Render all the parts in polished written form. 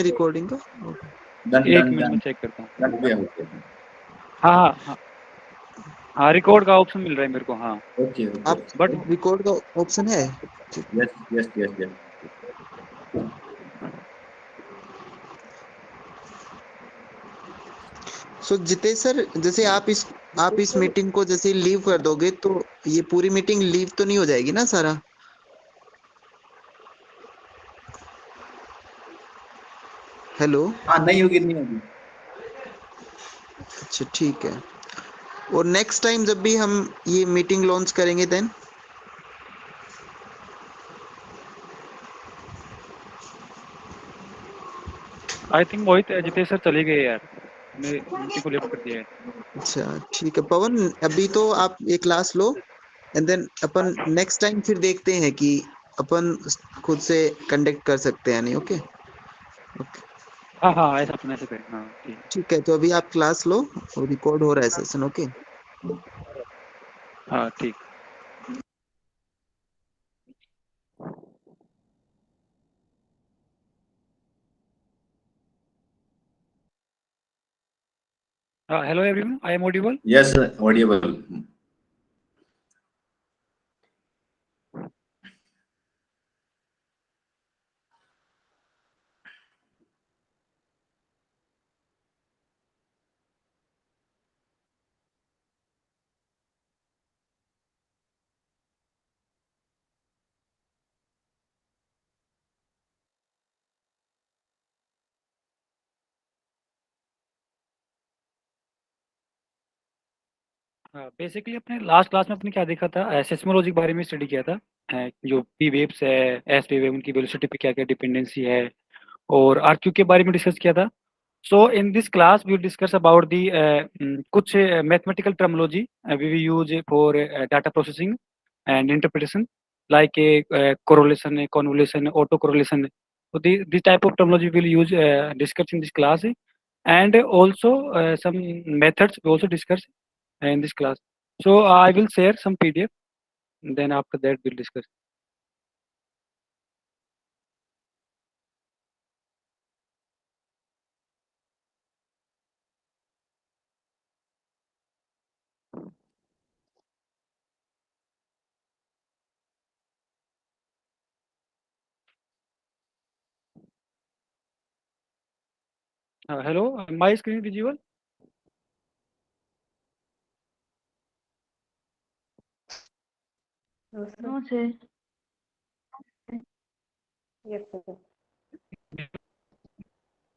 Recording का। Done एक done minute में डन चेक करता हूँ। हो गया हो गया। हाँ हाँ हाँ, रिकॉर्ड का ऑप्शन मिल रहा है मेरे को। हाँ ओके ओके आप बट रिकॉर्ड का ऑप्शन है? Yes yes yes yes. So Jitesh sir, जैसे आप इस मीटिंग को जैसे लीव कर दोगे तो ये पूरी मीटिंग लीव तो नहीं हो जाएगी ना सारा? हेलो। हाँ नहीं होगी नहीं होगी। अच्छा ठीक है। और नेक्स्ट टाइम जब भी हम ये मीटिंग लॉन्च करेंगे then? I think Mohit Jitesh sir चले गए यार, ने मीटिंग को लेफ्ट कर दिया है। अच्छा ठीक है पवन, अभी तो आप ये क्लास लो एंड देन अपन नेक्स्ट टाइम फिर देखते हैं कि अपन खुद से कंडक्ट कर सकते हैं नहीं। ओके ओके हाँ हाँ, ऐसा अपने से करें। हाँ ठीक। ठीक है, तो अभी आप क्लास लो और रिकॉर्ड हो रहा है सेशन। ओके हाँ ठीक। Hello everyone, I am audible? Yes Audible. Basically अपने लास्ट क्लास में अपने क्या देखा था, सेस्मोलॉजी के बारे में स्टडी किया था। जो पी वेव्स है, एस वेव है, उनकी वेलोसिटी पे क्या क्या डिपेंडेंसी है, और आरक्यू के बारे में डिस्कस किया था। So in this class we discuss about the कुछ mathematical terminology we we use for data processing and interpretation, like correlation, convolution, auto correlation. So this type of terminology we'll use discuss in this class, and also some methods we also discuss in this class. So I will share some PDF, then after that we'll discuss. Hello, my screen visible? No, sir. Yes, sir.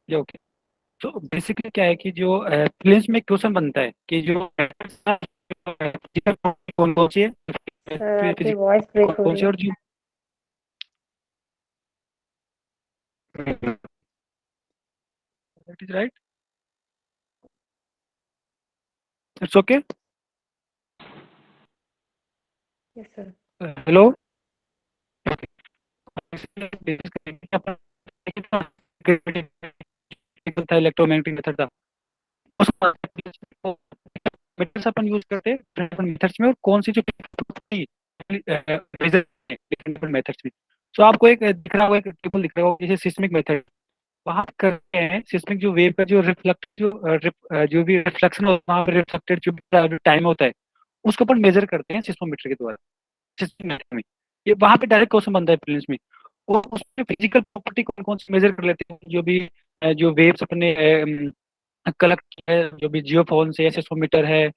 Okay. तो basically क्या है कि जो prelims में question बनता है कि जो कौन कौन सी है, सर आपकी physics वॉइस ब्रेक कौन हो कौन रही सी, है। और जो that is right, it's okay. Yes sir. Hello, था इलेक्ट्रोमैग्नेटिक मेथड था, मेथड्स अपन यूज करते हैं डिफरेंट मेथड्स में, और कौन सी जो डिफरेंट मेथड्स में। तो आपको एक दिख रहा होगा, एक टेबल दिख रहा होगा जैसे सिस्मिक मेथड, वहां पे करते हैं सिस्मिक जो वेव का जो रिफ्लेक्ट जो भी रिफ्लेक्शन वहां पे रिफ्लेक्टेड जो टाइम होता है, उसको अपन मेजर करते हैं सिस्मोमीटर के द्वारा, सिस्मिक मेथड में। ये वहां पे डायरेक्ट क्वेश्चन बनता है प्रीलिम्स में। और उसमें फिजिकल प्रॉपर्टी कौन कौन से मेजर कर लेते हैं, जो भी जो वेव्स अपने कलेक्ट है, जो भी जियोफोन से सेस्मोमीटर है,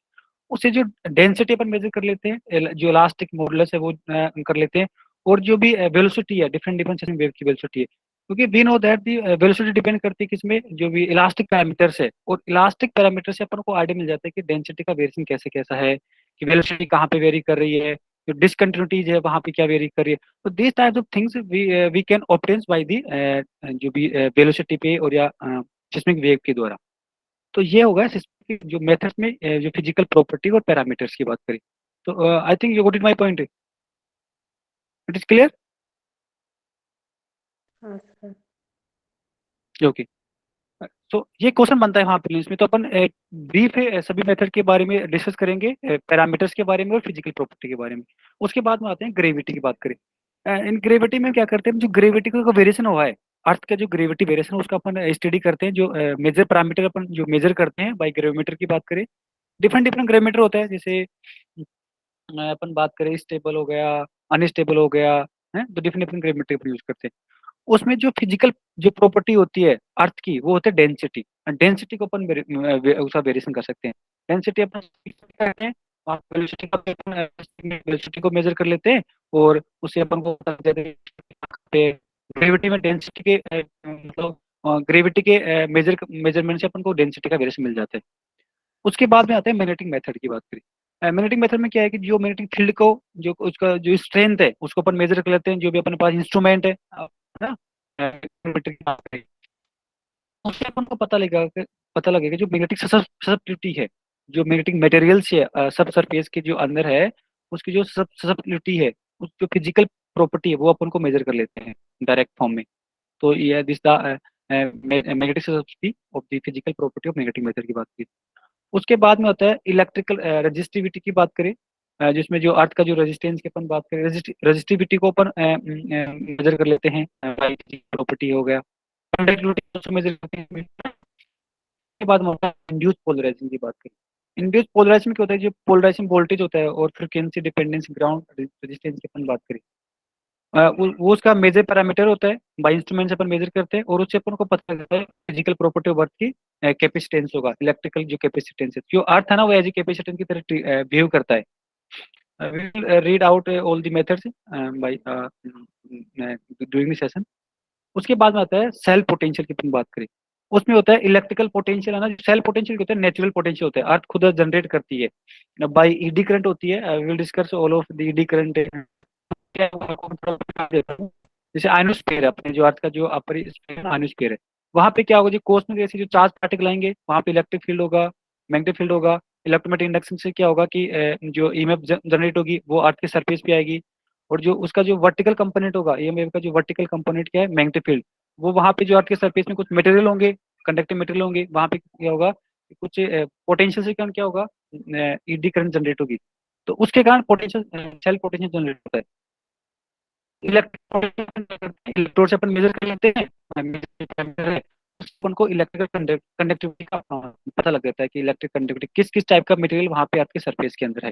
उससे जो डेंसिटी अपन मेजर कर लेते हैं, जो इलास्टिक मॉडुलस है वो कर लेते हैं। और जो भी वेलोसिटी है, डिफरेंट डिफरेंट वेव की वेलोसिटी है, क्योंकि we know that the velocity depend करती है किसमें, जो भी इलास्टिक पैरामीटर्स है, और इलास्टिक पैरामीटर से अपन को आइडिया मिल जाता है कि डेंसिटी का वेरिएशन कैसे कैसा है, कि वेलोसिटी कहाँ पे वेरी कर रही है, जो डिसकंटिन्यूटीज है वहाँ पे क्या वेरी कर रही है। तो this type of things we can obtain by the जो भी वेलोसिटी पे और या सिस्मिक वेव के द्वारा। तो ये होगा सिस्टम जो मेथड्स में जो फिजिकल प्रॉपर्टी और पैरामीटर्स की बात करें। तो आई think you got it my point, it is clear? हाँ सर। ओके। तो ये क्वेश्चन बनता है वहाँ प्रीलिम्स में, तो अपन ब्रीफ है सभी मेथड के बारे में डिस्कस करेंगे, पैरामीटर्स के बारे में और फिजिकल प्रॉपर्टी के बारे में। उसके बाद में आते हैं ग्रेविटी की बात करें। इन ग्रेविटी में क्या करते हैं, जो ग्रेविटी का वेरिएशन हुआ है अर्थ का जो ग्रेविटी वेरिएशन उसका अपन स्टडी करते हैं, जो मेजर पैरामीटर अपन जो मेजर करते हैं बाई ग्रेविमीटर की बात करें, डिफरेंट डिफरेंट ग्रेविमीटर होता है, जैसे अपन बात करें स्टेबल हो गया, अनस्टेबल हो गया, है तो डिफरेंट डिफरेंट ग्रेविमीटर अपन यूज करते हैं। उसमें जो फिजिकल जो प्रॉपर्टी होती है अर्थ की वो होता है डेंसिटी। डेंसिटी को अपन उसका वेरिएशन कर सकते हैं। डेंसिटी अपन करते हैं, वेलोसिटी को मेजर कर लेते हैं और उससे अपन को ग्रेविटी में डेंसिटी के मतलब ग्रेविटी के मेजरमेंट से अपन को डेंसिटी का वेरिएशन मिल जाता है। उसके बाद में आते हैं मैग्नेटिक मेथड की बात करें। मैग्नेटिक मेथड में क्या है कि जो मैग्नेटिक फील्ड को जो उसका जो स्ट्रेंथ है उसको अपन मेजर कर लेते हैं, जो भी अपने पास इंस्ट्रूमेंट है ना, मीटर की बात करें, उससे अपन को पता लगेगा जो मैग्नेटिक ससेप्टिबिलिटी है, जो मैग्नेटिक मटेरियल्स है सब सरफेस के जो अंदर है उसकी जो ससेप्टिबिलिटी है, उस जो फिजिकल प्रॉपर्टी है वो अपन को मेजर कर लेते हैं डायरेक्ट फॉर्म में। तो ये this the magnetic susceptibility of the physical property of magnetic method की बात की। उसके बाद में होता है इलेक्ट्रिकल रजिस्टिविटी की बात करें, जिसमें जो अर्थ का जो रेजिस्टेंस की अपन बात करें, रजिस्टिविटी को अपन मेजर कर लेते हैं, प्रॉपर्टी हो गया, कंडक्टिविटी को मेजर करते हैं। उसके बाद में होता है इंड्यूस पोलराइजेशन की बात करें। इंड्यूस पोलराइजेशन में क्या होता है, जो पोलराइजेशन वोल्टेज होता है और फ्रीक्वेंसी डिपेंडेंस ग्राउंड रेजिस्टेंस की अपन बात करें, वो उसका मेजर पैरामीटर होता है, बाई इंस्ट्रूमेंट से अपन मेजर करते हैं और उससे अपन को पता लगता है फिजिकल प्रॉपर्टी ऑफ अर्थ की कैपेसिटेंस होगा, इलेक्ट्रिकल जो कैपेसिटेंस है, जो अर्थ है ना वो एज ए कैपेसिटेंस की तरह बिहेव करता है। we will read out all the methods by during the session। उसके बाद में आता है सेल पोटेंशियल की अपन बात करें, उसमें होता है इलेक्ट्रिकल पोटेंशियल है ना, सेल पोटेंशियल होता है नेचुरल पोटेंशियल होता है, अर्थ खुद जनरेट करती है बाय ईडी करंट होती है। We will discuss all of the eddy current. जैसे आयनोस्फीयर है, अपने जो अर्थ का जो अपर आयनोस्फीयर है, वहां पे क्या होगा, जो कॉस्मिक रेस से जो चार्ज पार्टिकल आएंगे वहां पे इलेक्ट्रिक फील्ड होगा, मैग्नेटिक फील्ड होगा। इलेक्ट्रोमैग्नेटिक इंडक्शन से क्या होगा कि जो ईएमएफ जनरेट होगी वो अर्थ के सरफेस पे आएगी, और जो उसका जो वर्टिकल कंपोनेंट होगा ईएमएफ का, जो वर्टिकल कंपोनेंट क्या है मैग्नेटिक फील्ड, वो वहां पे जो अर्थ के सरफेस में कुछ मटेरियल होंगे, कंडक्टिव मटेरियल होंगे, वहां पे क्या होगा कुछ पोटेंशियल से कारण क्या होगा, ईडी करंट जनरेट होगी, तो उसके कारण पोटेंशियल सेल पोटेंशियल जनरेट होता है। इलेक्ट्रोड से अपन मेजर कर लेते हैं, अपन को इलेक्ट्रिकल कंडक्टिविटी का पता लग जाता है कि इलेक्ट्रिक कंडक्टिविटी किस किस टाइप का मटेरियल वहां पे आपके सरफेस के अंदर है।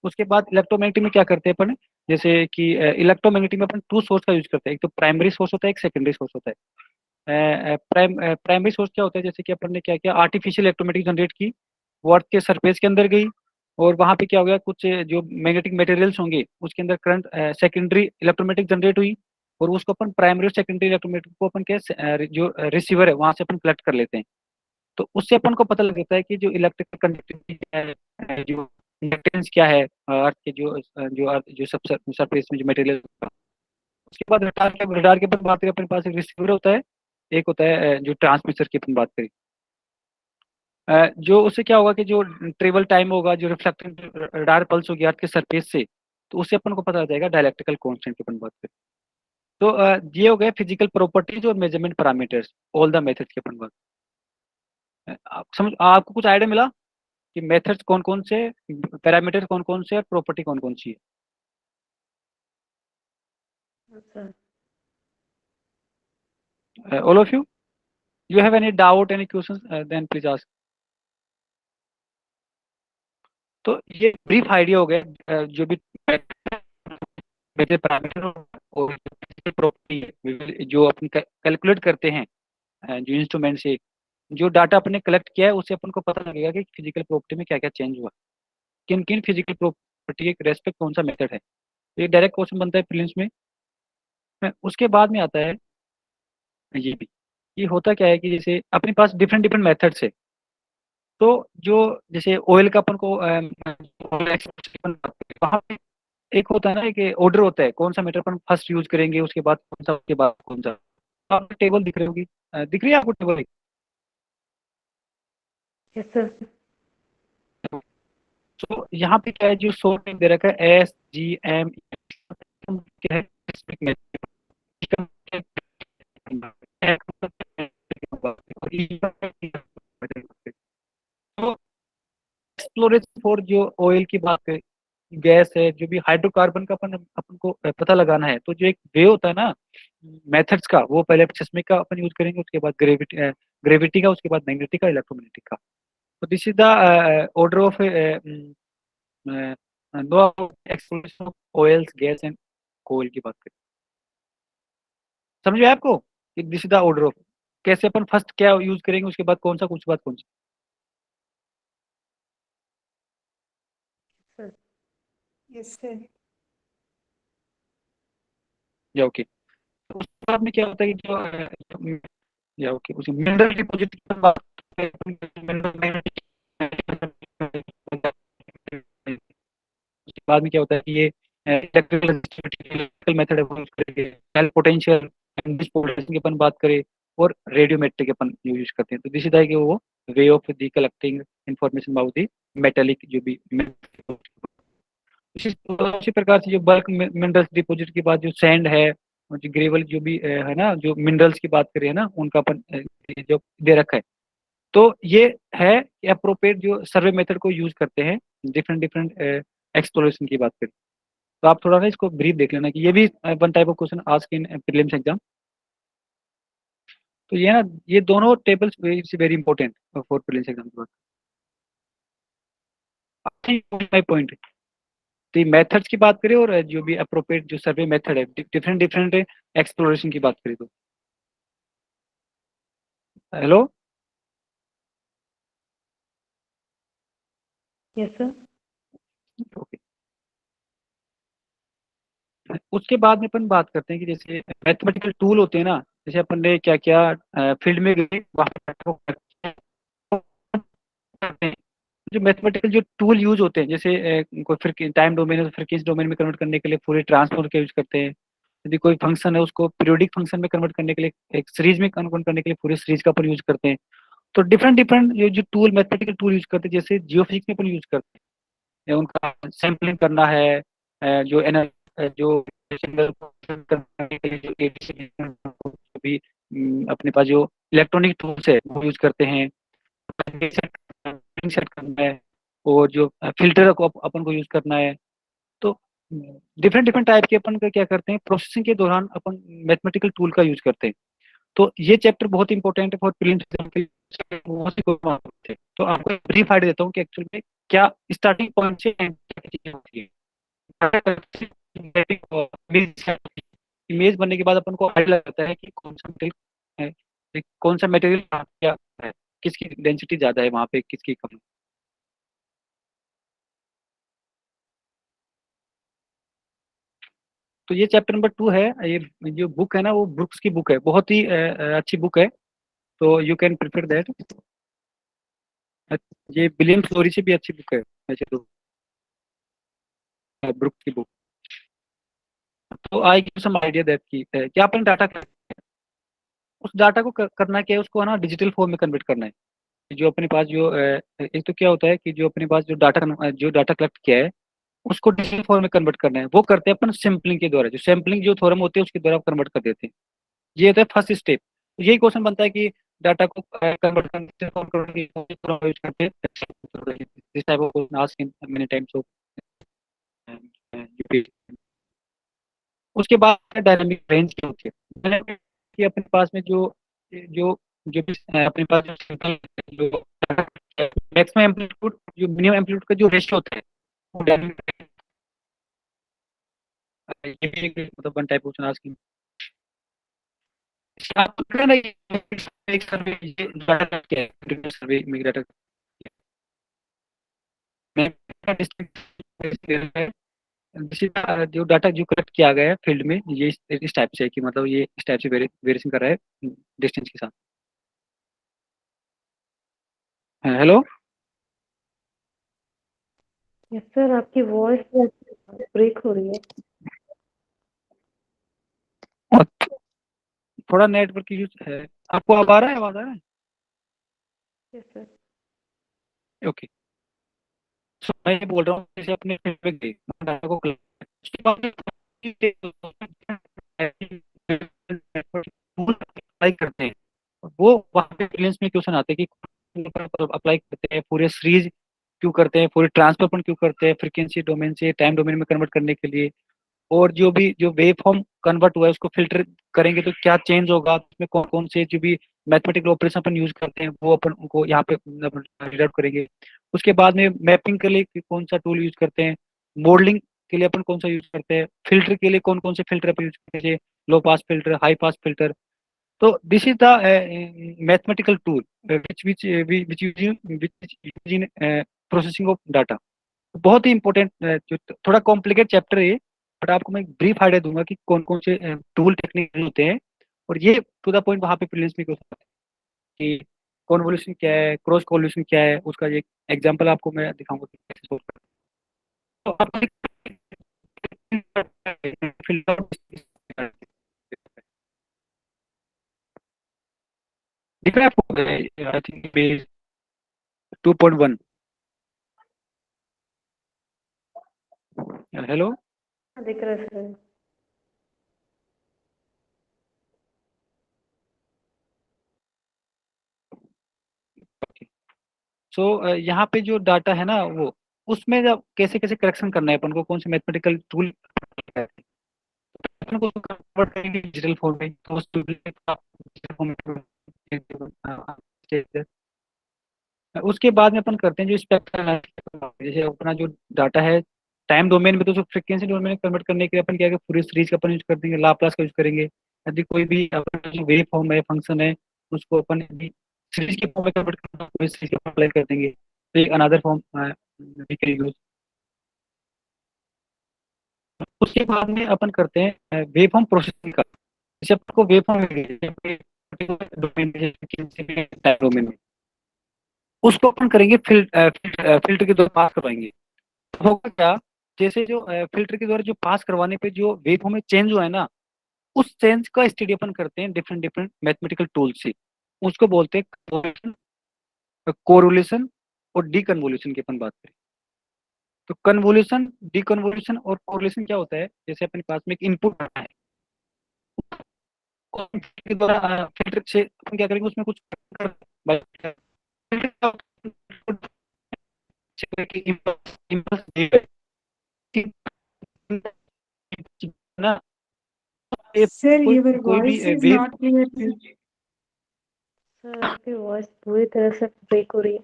उसके बाद इलेक्ट्रोमैग्नेटिक में क्या करते हैं अपन, जैसे कि इलेक्ट्रोमैग्नेटिक में अपन टू सोर्स का यूज करते हैं, एक तो प्राइमरी सोर्स होता है, एक सेकेंडरी सोर्स होता है। प्राइमरी सोर्स क्या होता है, जैसे कि अपन ने क्या किया, आर्टिफिशियल इलेक्ट्रोमैग्नेटिक जनरेट की, वो अर्थ के सरफेस के अंदर गई और वहां पे क्या हो गया, कुछ जो मैग्नेटिक मटेरियल्स होंगे उसके अंदर करंट सेकेंडरी इलेक्ट्रोमैग्नेटिक जनरेट हुई, और उसको अपन प्राइमरी और सेकेंडरी इलेक्ट्रोमैग्नेटिक को अपन क्या जो रिसीवर है वहां से अपन कलेक्ट कर लेते हैं। तो उससे अपन को पता लग जाता है कि जो इलेक्ट्रिकल कंडक्टिविटी क्या है, जो इंडक्टेंस क्या है अर्थ के जो अर्थ जो सब सरफेस में जो मटेरियल। उसके बाद रडार के अपन बात करें, अपने पास एक रिसीवर होता है, एक होता है जो ट्रांसमीटर की अपन बात करें। जो उससे क्या होगा कि जो ट्रेवल टाइम होगा, जो रिफ्लेक्टिंग रडार पल्स होगी अर्थ के सरफेस से, तो उससे अपन को पता लग जाएगा डायलेक्ट्रिकल कांस्टेंट की अपन बात करें। तो ये हो गए फिजिकल प्रॉपर्टीज और measurement parameters, all the methods की अपन बात। आप समझ, आपको कुछ आइडिया मिला कि मेथड्स कौन कौन से, पैरामीटर कौन कौन से और प्रॉपर्टी कौन कौन सी Sir. है? All of you have any doubt, any questions, then please ask। तो ये ब्रीफ आइडिया हो गया जो भी पैरामीटर और प्रॉपर्टी जो अपन कैलकुलेट करते हैं जो इंस्ट्रूमेंट से जो डाटा अपने कलेक्ट किया है, उससे अपन को पता लगेगा कि फिजिकल प्रॉपर्टी में क्या क्या चेंज हुआ, किन किन फिजिकल प्रॉपर्टी के रेस्पेक्ट कौन सा मेथड है। तो ये डायरेक्ट क्वेश्चन बनता है प्रीलिम्स में। उसके बाद में आता है ये भी, ये होता क्या है कि जैसे अपने पास डिफरेंट डिफरेंट मेथड्स है, तो जो जैसे ऑयल का अपन को वहाँ पे एक होता है ना कि ऑर्डर होता है, कौन सा मीटर अपन फर्स्ट यूज करेंगे, उसके बाद कौन सा, उसके बाद कौन सा। आपको टेबल दिख रही होगी, दिख रही है आपको टेबल? Yes, sir. तो यहाँ पे क्या है, जो सोर्स दे रखा है SGM क्या है, तो एक्सप्लोरेशन फॉर जो ऑयल की बात करें, गैस है, जो भी हाइड्रोकार्बन का अपन को पता लगाना है, तो जो एक वे होता है ना, मेथड्स का, वो पहले सिस्मिक का अपन यूज करेंगे, उसके बाद ग्रेविटी का, उसके बाद मैग्नेटिक का, इलेक्ट्रोमैग्नेटिक का। तो this is the order of exploration of oils, gas and कोयल की बात करें। समझ में आया आपको? This is the order of कैसे अपन फर्स्ट क्या यूज करेंगे, उसके बाद कौन सा, कुछ बाद कौन सा। सर। Yes sir. या ओके। तो उसके बाद में क्या होता है कि या ओके, उसी मिनरल डिपॉजिट की बात करें, मिनरल उसके बाद में क्या होता है कि ये इलेक्ट्रिकल मेथड यूज करेंगे, सेल पोटेंशियल की अपन बात करें, और रेडियोमेट्रिक अपन यूज करते हैं। तो दिस इज कि वो way of the collecting information about the metallic जो भी इसी प्रकार से जो बल्क मिनरल्स डिपॉजिट के बाद जो सैंड है और जो ग्रेवल जो भी है ना, जो मिनरल्स की बात करें ना, उनका अपन जो दे रखा है। तो ये है अप्रोप्रिएट जो सर्वे मेथड को यूज करते हैं डिफरेंट डिफरेंट एक्सप्लोरेशन की बात करें। तो आप थोड़ा ना इसको ब्रीफ देख लेना कि ये भी one type of question ask in prelims exam. तो ये ना, ये दोनों tables it's very important for prelims exam के बाद। माय पॉइंट, तो मेथड्स की बात करें और जो भी अप्रोप्रिएट जो सर्वे मेथड है, डिफरेंट डिफरेंट एक्सप्लोरेशन की बात करें तो। हेलो। Yes sir. ओके। उसके बाद में अपन बात करते हैं कि जैसे मैथमेटिकल टूल होते हैं ना, जैसे अपन ने क्या क्या फील्ड में गए वहाँ पे जो मैथमेटिकल जो टूल यूज होते हैं, जैसे कोई फिर टाइम डोमेन है तो फ्रीक्वेंसी डोमेन में कन्वर्ट करने के लिए पूरे ट्रांसफॉर्म का यूज करते हैं। यदि कोई फंक्शन है उसको पीरियोडिक फंक्शन में कन्वर्ट करने के लिए, एक सीरीज में कन्वर्ट करने के लिए पूरे सीरीज का अपन यूज करते हैं। तो डिफरेंट डिफरेंट ये जो टूल मैथमेटिकल टूल यूज करते हैं, जैसे जियोफिजिक्स में अपन यूज करते हैं, या उनका सैम्पलिंग करना है, जो जो सिंगल करने के लिए जो ABCD भी अपने पास जो इलेक्ट्रॉनिक टूल्स है वो यूज करते हैं। सेट करना है, और जो फिल्टर को अपन को यूज करना है। तो डिफरेंट डिफरेंट टाइप के अपन का क्या करते हैं, प्रोसेसिंग के दौरान अपन मैथमेटिकल टूल का यूज करते हैं। तो ये चैप्टर बहुत इंपॉर्टेंट है फॉर प्रीलिम्स एग्जाम के लिए, बहुत सी क्वेश्चन आते हैं। तो आपको ब्रीफ आइडिया देता हूँ कि एक्चुअली में क्या स्टार्टिंग पॉइंट से end तक की चीजें होती है। इमेज बनने के बाद अपन को आइडिया लगता है कि कौन सा मटेरियल क्या है, किसकी डेंसिटी ज्यादा है वहां पे, किसकी कम। तो ये चैप्टर नंबर 2 है। ये जो बुक है ना, वो ब्रुक्स की बुक है, बहुत ही अच्छी बुक है। तो यू कैन प्रिफर दैट। ये विलियम स्टोरी से भी अच्छी बुक है वैसे तो, ब्रुक्स की बुक। तो I give some idea that की क्या अपन डाटा, उस डाटा को करना क्या है, उसको है ना डिजिटल फॉर्म में कन्वर्ट करना है। जो अपने पास जो एक तो क्या होता है कि जो अपने पास जो डाटा कलेक्ट किया है उसको डिजिटल फॉर्म में कन्वर्ट करना है। वो करते हैं अपन सैम्पलिंग के द्वारा, जो सैम्पलिंग जो थ्योरम होते हैं उसके द्वारा कन्वर्ट कर देते हैं। ये होता है फर्स्ट स्टेप। तो यही क्वेश्चन बनता है कि डाटा को कन्वर्ट करने this type of question asked in many times of UPSC. उसके बाद डायनामिक रेंज की होती है। डायनामिक की अपने पास में जो जो जो भी अपने पास जो सिंपल जो मैक्सिमम एम्पलीट्यूड जो मिनिमम एम्पलीट्यूड का जो रेशियो होता है वो डायनामिक, ये भी मतलब वन टाइप ऑफ आस्किंग। एक सर्वे डाटा क्या है, सर्वे में डाटा में जो डाटा जो कलेक्ट किया गया है फील्ड में, ये इस टाइप से है कि मतलब ये इस टाइप से वेरिएशन कर रहा है डिस्टेंस के साथ। हेलो। यस सर, आपकी वॉइस ब्रेक हो रही है। थोड़ा नेटवर्क यूज है। आपको अब आ रहा है, आवाज आ रहा है? Yes sir. ओके। सो मैं ये बोल रहा हूँ जैसे अपने फील्ड में गए डाटा को उसके बाद अप्लाई करते हैं, वो वहाँ पे प्रीलिम्स में क्वेश्चन आते हैं कि अप्लाई करते हैं पूरे सीरीज क्यों करते हैं, पूरे ट्रांसफर क्यों करते हैं, फ्रीक्वेंसी डोमेन से टाइम डोमेन में कन्वर्ट करने के लिए। और जो वेव फॉर्म कन्वर्ट हुआ है उसको फिल्टर करेंगे तो क्या चेंज होगा, उसमें कौन कौन से जो भी मैथमेटिकल ऑपरेशन अपन यूज करते हैं वो अपन उनको यहाँ पे रीड आउट करेंगे। उसके बाद में मैपिंग के लिए कौन सा टूल यूज करते हैं, मॉडलिंग के लिए अपन कौन सा यूज करते हैं, फिल्टर के लिए कौन कौन से फिल्टर अपन यूज करते हैं, low pass filter, high pass filter. तो this is the mathematical tool which use in processing of data. बहुत ही इंपॉर्टेंट, जो थोड़ा कॉम्प्लिकेट चैप्टर है ये, बट आपको मैं ब्रीफ आइडिया दूंगा कि कौन कौन से टूल टेक्निक होते हैं। और ये टू द पॉइंट वहाँ पे प्रीलिम्स में क्वेश्चन आता है कि कॉन्वोल्यूशन क्या है, क्रॉस कॉन्वोल्यूशन क्या है, उसका एक एग्जांपल आपको मैं दिखाऊंगा कि कैसे solve करते हैं। तो आप दिख रहा है आपको, आई थिंक पेज 2.1। हेलो, दिख रहा है सर। सो यहाँ पे जो डाटा है ना वो, उसमें जब कैसे कैसे करेक्शन करना है अपन को, कौन से मैथमेटिकल टूल अपन को कन्वर्ट करेंगे डिजिटल फॉर्म में, तो उस डिजिटल फॉर्म में उसके बाद में अपन करते हैं जो स्पेक्ट्रल, जैसे अपना जो डाटा है टाइम डोमेन में, तो फ्रीक्वेंसी डोमेन में कन्वर्ट करने के लिए अपन क्या है, पूरी सीरीज का अपन यूज कर देंगे, लाप्लास का यूज करेंगे। यदि कोई भी अपन जो वेव फॉर्म है, फंक्शन है, उसको अपन यदि सीरीज के फॉर्म में कन्वर्ट करना है तो सीरीज के अप्लाई कर देंगे, तो एक another form we can use. उसके बाद में अपन करते हैं वेव फॉर्म प्रोसेसिंग का। जैसे आपको वेव फॉर्म डोमेन में, टाइम डोमेन में, उसको अपन करेंगे फिल्टर के द्वारा पास करवाएंगे। तो होगा क्या, जैसे जो फिल्टर के द्वारा जो पास करवाने पे जो वेव फॉर्म में चेंज हुआ है ना, उस चेंज का स्टडी अपन करते हैं डिफरेंट डिफरेंट मैथमेटिकल टूल से। उसको बोलते हैं कोरिलेशन और डीकन्वोल्यूशन की अपन बात करें। तो कन्वोल्यूशन, डीकन्वोल्यूशन और कोरिलेशन क्या होता है, जैसे अपने पास में एक इनपुट है के द्वारा फिल्टर से अपन क्या करेंगे, उसमें कुछ ना, Sir, your कोई भी voice is wave, not clear. Sir. Sir आपकी वॉइस पूरी तरह से ब्रेक हो रही है।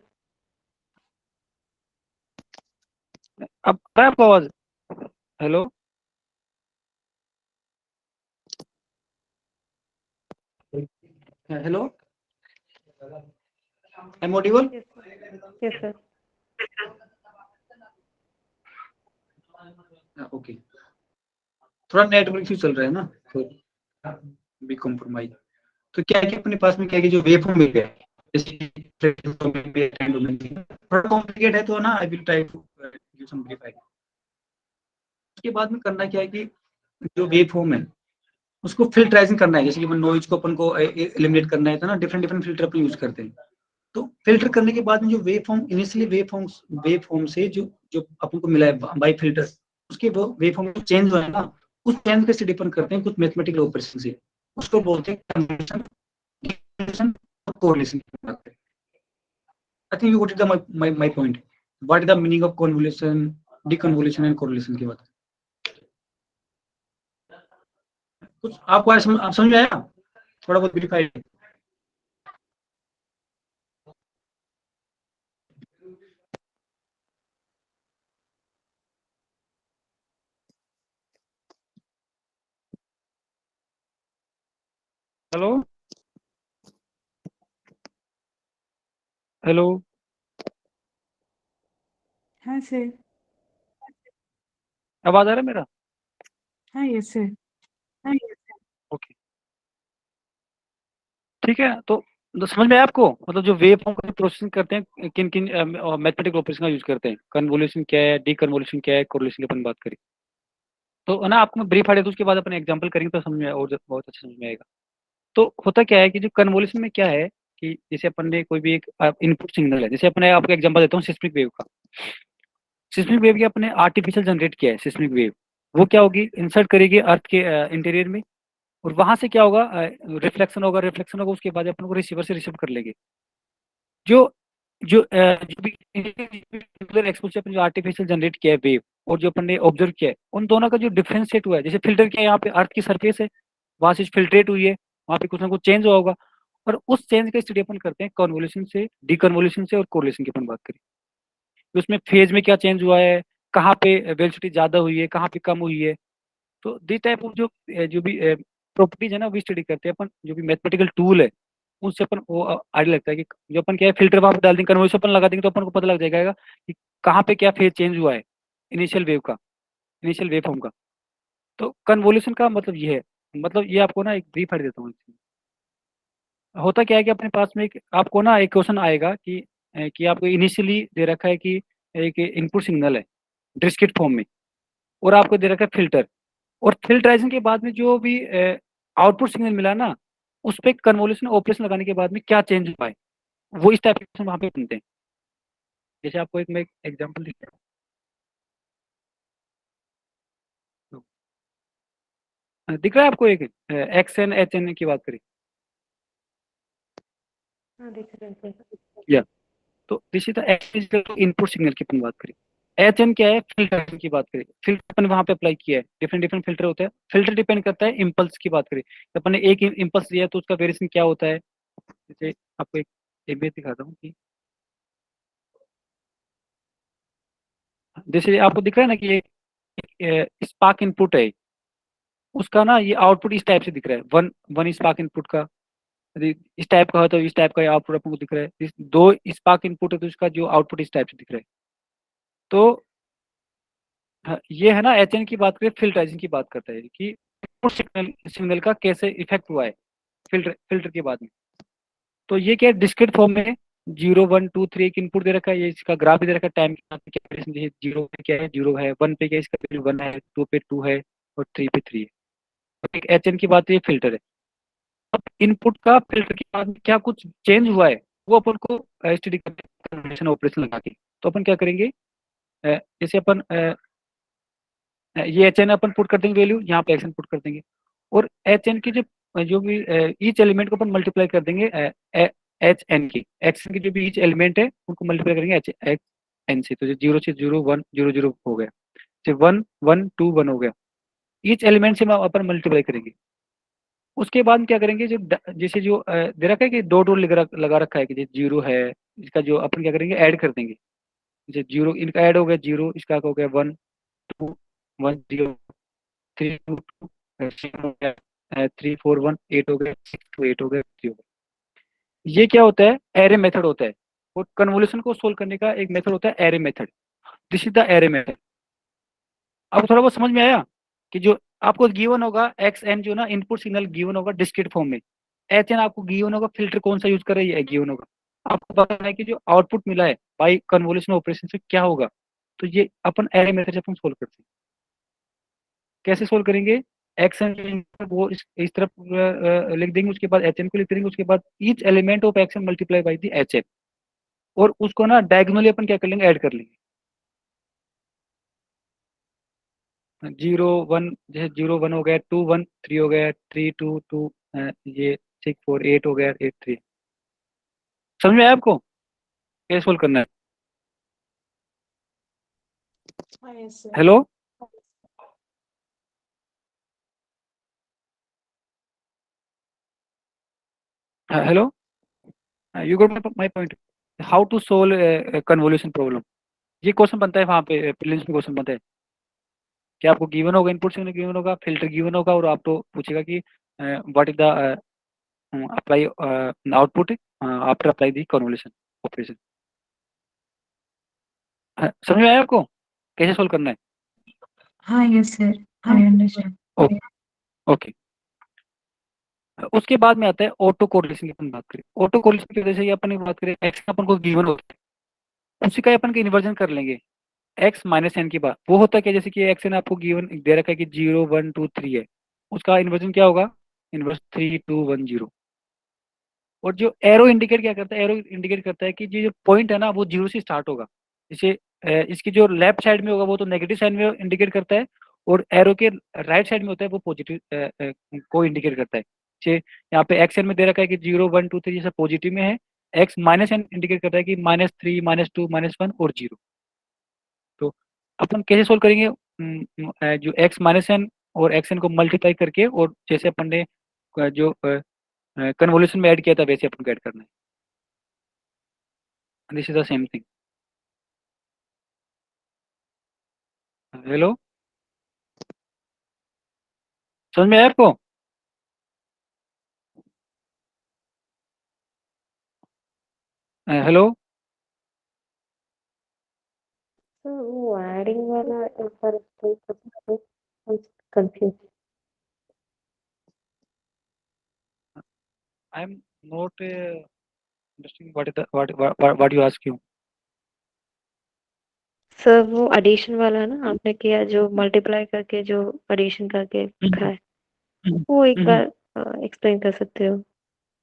अब आ रहा है आपको आवाज? Hello, hello, M audible? Yes sir. Okay, थोड़ा नेटवर्क इशू चल रहा है ना, तो बी कॉम्प्रोमाइज। तो क्या है कि अपने पास में क्या है कि जो वेव फॉर्म मिल गया है, जैसे थोड़ा कॉम्प्लिकेट है तो ना, I will try to give some brief idea. उसके बाद में करना क्या है कि जो वेव फॉर्म है उसको फिल्टराइजिंग करना है, जैसे कि नॉइज को अपन को एलिमिनेट करना है, तो ना डिफरेंट डिफरेंट फिल्टर अपन यूज करते हैं। तो फिल्टर करने के बाद में जो wave form initially wave form से जो जो अपन को मिला है बाय फिल्टर, उसके वो वेव फॉर्म चेंज हुआ है ना, उस चेंज कैसे डिपेंड करते हैं कुछ मैथमेटिकल ऑपरेशन से, उसको बोलते हैं कन्वोल्यूशन और correlation. I think you got it the my point, what is the meaning of convolution, deconvolution and correlation के बाद कुछ आपको आप समझ में आया, थोड़ा बहुत वेरीफाई? हेलो, हेलो, हाँ सर। आवाज आ रहा है मेरा? हाँ यस सर। ओके, ठीक है। तो समझ में आया आपको, मतलब जो वेव फॉर्म का प्रोसेसिंग करते हैं किन किन मैथमेटिकल ऑपरेशन का यूज करते हैं, कन्वोल्यूशन क्या है, डीकन्वोल्यूशन क्या है, कोरिलेशन की अपन बात करें, तो है ना आपको मैं ब्रीफ आइडिया, तो उसके बाद अपन एग्जांपल करेंगे तो समझ में और बहुत अच्छा समझ में आएगा। तो होता क्या है कि जो कन्वोल्यूशन में क्या है कि जैसे अपन ने कोई भी एक इनपुट सिग्नल है, जैसे अपने आपको एग्जांपल देता हूँ सिस्मिक वेव का। सिस्मिक वेव की अपने आर्टिफिशियल जनरेट किया है सिस्मिक वेव, वो क्या होगी, इंसर्ट करेगी अर्थ के इंटीरियर में, और वहां से क्या होगा, रिफ्लेक्शन होगा, उसके बाद अपन को रिसीवर से रिसीव कर लेंगे। जो जो जो भी एक्सपोज से अपन जो आर्टिफिशियल जनरेट किया है वेव, और जो अपन ने ऑब्जर्व किया है उन दोनों का जो डिफरेंशिएट हुआ है, जैसे फिल्टर किया यहाँ पे अर्थ की सरफेस है, वहां से फिल्ट्रेट हुई है, वहां पे कुछ ना कुछ चेंज हुआ होगा, और उस चेंज का स्टडी अपन करते हैं कन्वोल्यूशन से, डीकन्वोल्यूशन से और कोरिलेशन की अपन बात करें। तो उसमें फेज में क्या चेंज हुआ है, कहाँ पे वेलोसिटी ज्यादा हुई है, कहाँ पे कम हुई है। तो दिस टाइप ऑफ जो भी प्रॉपर्टीज है ना, वो स्टडी करते हैं अपन, जो भी मैथमेटिकल टूल है उनसे अपन वो आइडिया लगता है कि जो अपन क्या है फिल्टर वहां पे डाल देंगे, कन्वोल्यूशन अपन लगा देंगे तो अपन को पता लग जाएगा कि कहाँ पे क्या फेज चेंज हुआ है इनिशियल वेव का, इनिशियल वेव फॉर्म का। तो कन्वोल्यूशन का मतलब ये है, मतलब ये आपको ना एक ब्रीफ आइडिया देता हूँ इसमें। होता क्या है कि अपने पास में एक आपको ना एक क्वेश्चन आएगा कि आपको इनिशियली दे रखा है कि एक इनपुट सिग्नल है डिस्क्रीट फॉर्म में, और आपको दे रखा है फिल्टर, और फिल्टराइजेशन के बाद में जो भी आउटपुट सिग्नल मिला ना, उस पर कन्वोल्यूशन ऑपरेशन लगाने के बाद में क्या चेंज हुआ है, वो इस टाइप के क्वेश्चन वहां पे बनते हैं। जैसे आपको एक मैं एग्जांपल दिखता हूँ, दिख रहा है आपको एक एक्स एन एच एन की बात करें, हाँ दिख रहा है। या तो this is the input signal की अपन बात करें। एच एन क्या है, फिल्टर की बात करें, फिल्टर अपन वहां पे अप्लाई किया है, डिफरेंट डिफरेंट फिल्टर होता है, फिल्टर डिपेंड करता है इम्पल्स की बात करें, तो अपन ने एक इम्पल्स दिया तो उसका वेरिएशन क्या होता है। जैसे आपको एक इमेज दिखाता हूँ कि जैसे आपको दिख रहा है ना कि ये स्पार्क इनपुट है, उसका ना ये आउटपुट इस टाइप से दिख रहा है, वन वन स्पार्क इनपुट का, यदि इस टाइप का हो तो इस टाइप का आउटपुट आपको दिख रहा है, दो स्पार्क इनपुट है तो इसका जो आउटपुट इस टाइप से दिख रहा है। तो हाँ, ये है ना एच एन की बात करें, फिल्टराइजिंग की बात करता है कि इनपुट सिग्नल सिग्नल का कैसे इफेक्ट हुआ है फिल्टर फिल्टर के बाद में। तो ये क्या है, डिस्क्रीट फॉर्म में 0 1 2 3 एक इनपुट दे रखा है, ये इसका ग्राफ भी दे रखा है टाइम के साथ क्या वेरिएशन, जैसे 0 पे क्या है 0 है, 1 पे क्या है इसका वैल्यू 1 है, 2 पे 2 है, और 3 पे 3 है। तो एक एच एन की बात, ये फिल्टर है। अब इनपुट का फिल्टर के बाद में क्या कुछ चेंज हुआ है, वो अपन को स्टडी करते हैं ऑपरेशन लगा के। तो अपन क्या करेंगे, जैसे अपन ये एच एन अपन पुट कर देंगे वैल्यू, यहाँ पे एक्स एन पुट कर देंगे, और एच एन की जो जो भी ईच एलिमेंट को अपन मल्टीप्लाई कर देंगे एच एन की, एक्स एन की जो भी ईच एलिमेंट है उनको मल्टीप्लाई करेंगे एच एक्स एन से, तो जो 0 से 0 1 0 0 हो गया, तो 1 1 2 1 हो गया, ईच एलिमेंट से अपन मल्टीप्लाई करेंगे। उसके बाद क्या करेंगे, जो जैसे जो दे रखा है कि डॉट डॉट लगा रखा है कि जैसे 0 है, इसका जो अपन क्या करेंगे ऐड कर देंगे, जैसे 0 इनका ऐड हो गया, 0 इसका हो गया 1 2 1 0 3 2 3 4 1 8 हो गया, 6 2 8 हो गया, 3 हो गया। ये क्या होता है, एरे मेथड होता है, और कन्वोल्यूशन को सोल्व करने का एक मेथड होता है array method. This is the array method. अब थोड़ा बहुत समझ में आया कि जो आपको गिवन होगा एक्स एन, जो ना इनपुट सिग्नल गिवन होगा डिस्क्रीट फॉर्म में, एच एन आपको गिवन होगा, फिल्टर कौन सा यूज कर रही है गिवन होगा, आपको पता है कि जो आउटपुट मिला है बाई कन्वोल्यूशन ऑपरेशन से क्या होगा। तो ये अपन एरे मेथड से अपन सोल्व करते हैं। कैसे सोल्व करेंगे, एक्स एन वो इस तरफ लिख देंगे, उसके बाद एच एन को लिख देंगे, उसके बाद each element of X N multiply by the H N, और उसको ना डायगोनली अपन क्या कर लेंगे, ऐड कर लेंगे। 0 1, जैसे 0 1 हो गया, 2 1 3 हो गया, 3 2 2, ये 6 4 8 हो गया, 8 3। समझ में आया आपको कैसे सोल्व करना है। हाँ yes sir. Hello, hello, you got my point, how to solve convolution problem. ये क्वेश्चन बनता है वहाँ पे प्रीलिम्स में, क्वेश्चन बनता है कि आपको गिवन होगा, इनपुट सिग्नल गिवन होगा, फिल्टर गिवन होगा, और आपको पूछेगा कि what is the apply output after apply the convolution operation. समझ में आया आपको कैसे सोल्व करना है। हाँ yes sir, I understand. Okay, उसके बाद में आता है ऑटो कोरिलेशन की अपन बात करें। ऑटो कोरिलेशन की वजह से अपन बात करें, एक्स अपन को गिवन होता है, उसी का अपन का इन्वर्जन कर लेंगे एक्स माइनस एन की बात। वो होता है क्या, जैसे कि एक्स एन आपको गिवन दे रखा है कि 0 1 2 3 है, उसका इन्वर्जन क्या होगा, इन्वर्स 3 2 1 0। और जो एरो इंडिकेट क्या करता है, एरो इंडिकेट करता है कि जो पॉइंट है ना वो 0 से स्टार्ट होगा। जैसे इसकी जो लेफ्ट साइड में होगा वो तो नेगेटिव साइड में इंडिकेट करता है, और एरो के राइट साइड में होता है वो पॉजिटिव को इंडिकेट करता है। जैसे यहाँ पे एक्स एन में दे रखा है कि 0 1 2 3 जैसा पॉजिटिव में है, एक्स माइनस एन इंडिकेट करता है कि -3 -2 -1 और 0। तो अपन कैसे सोल्व करेंगे, जो x माइनस एन और एक्स एन को मल्टीप्लाई करके, और जैसे अपन ने जो कन्वोल्यूशन में ऐड किया था वैसे अपन को ऐड करना है। This is the same thing. Hello, समझ में आया आपको? हेलो, सर वो एडिंग वाला एक बार एक्सप्लेन कर सकते हैं, confuse. I am not understanding what you ask you. Sir वो एडिशन वाला ना आपने किया, जो मल्टीप्लाई करके जो एडिशन करके लिखा है, वो एक बार एक्सप्लेन कर सकते हो?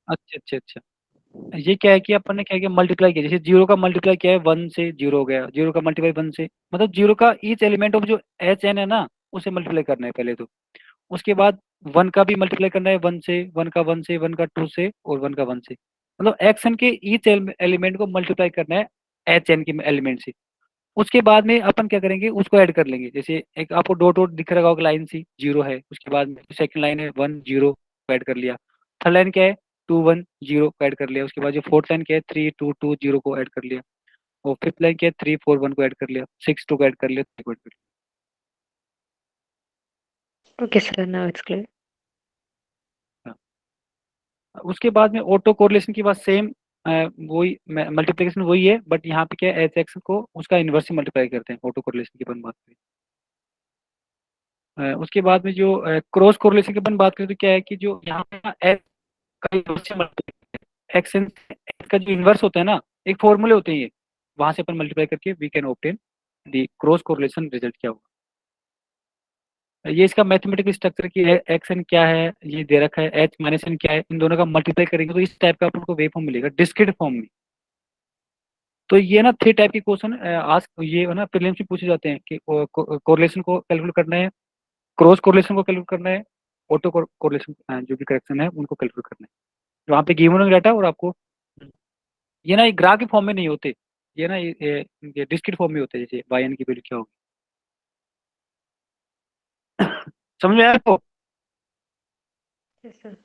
अच्छा अच्छा अच्छा, ये क्या है कि अपन ने क्या किया, मल्टीप्लाई किया, जैसे जीरो का मल्टीप्लाई किया है 1 से, जीरो हो गया, जीरो का मल्टीप्लाई 1 से, मतलब जीरो का ईच एलिमेंट ऑफ जो एच एन है ना, उसे मल्टीप्लाई करना है पहले तो। उसके बाद 1 का भी मल्टीप्लाई करना है 1 से, 1 का 1 से, 1 का 2 से, और 1 का 1 से, मतलब एक्स एन के ईच एलिमेंट को मल्टीप्लाई करना है एच एन के एलिमेंट से। उसके बाद में अपन क्या करेंगे, उसको ऐड कर लेंगे। जैसे एक आपको डॉट डॉट दिख रहा होगा, लाइन सी जीरो है, उसके बाद में सेकंड लाइन है 1 0 को ऐड कर लिया। थर्ड लाइन क्या है, 2 1 0 को ऐड कर लिया। उसके बाद जो फोर्थ लाइन क्या है, 3 2 2 0 को ऐड कर लिया। और फिफ्थ लाइन क्या है, 3 4 1 को ऐड कर लिया। 6 2 को ऐड कर लिया, 3 को ऐड कर okay sir, now it's clear. लिया। हाँ। उसके बाद में ऑटो कोरिलेशन की बात सेम, वही मल्टीप्लिकेशन वही है, बट यहाँ पे क्या है, एच एक्स को उसका इन्वर्स से मल्टीप्लाई करते हैं ऑटो कोरिलेशन की अपन बात करें। उसके बाद में जो क्रॉस कोरिलेशन की अपन बात करें, तो क्या है कि जो यहाँ पे ना एच का इन्वर्स से मल्टीप्लाई, एक्स का जो इन्वर्स होता है ना, एक फॉर्मूले होते हैं ये, वहां से अपन मल्टीप्लाई करके we can obtain the cross correlation result क्या होगा। ये इसका मैथमेटिकल स्ट्रक्चर की एक्स एन क्या है ये दे रखा है, एच माइनस एन क्या है, इन दोनों का मल्टीप्लाई करेंगे तो इस टाइप का अपन को वेव फॉर्म मिलेगा डिस्क्रीट फॉर्म में। तो ये ना 3 टाइप के क्वेश्चन आज ये है ना प्रीलिम्स में पूछे जाते हैं कि कोरिलेशन को कैलकुलेट करना है, क्रॉस कोरिलेशन को कैलकुलेट करना है, ऑटो कोरिलेशन जो भी करेक्शन है उनको कैलकुलेट करना है। तो वहाँ पे गिवन होगा डाटा, और आपको ये ना एक ग्राफ के फॉर्म में नहीं होते, ये ना ये डिस्क्रीट फॉर्म में होते हैं, जैसे वाई एन की वैल्यू क्या होगी। समझ में आया आपको? Yes sir.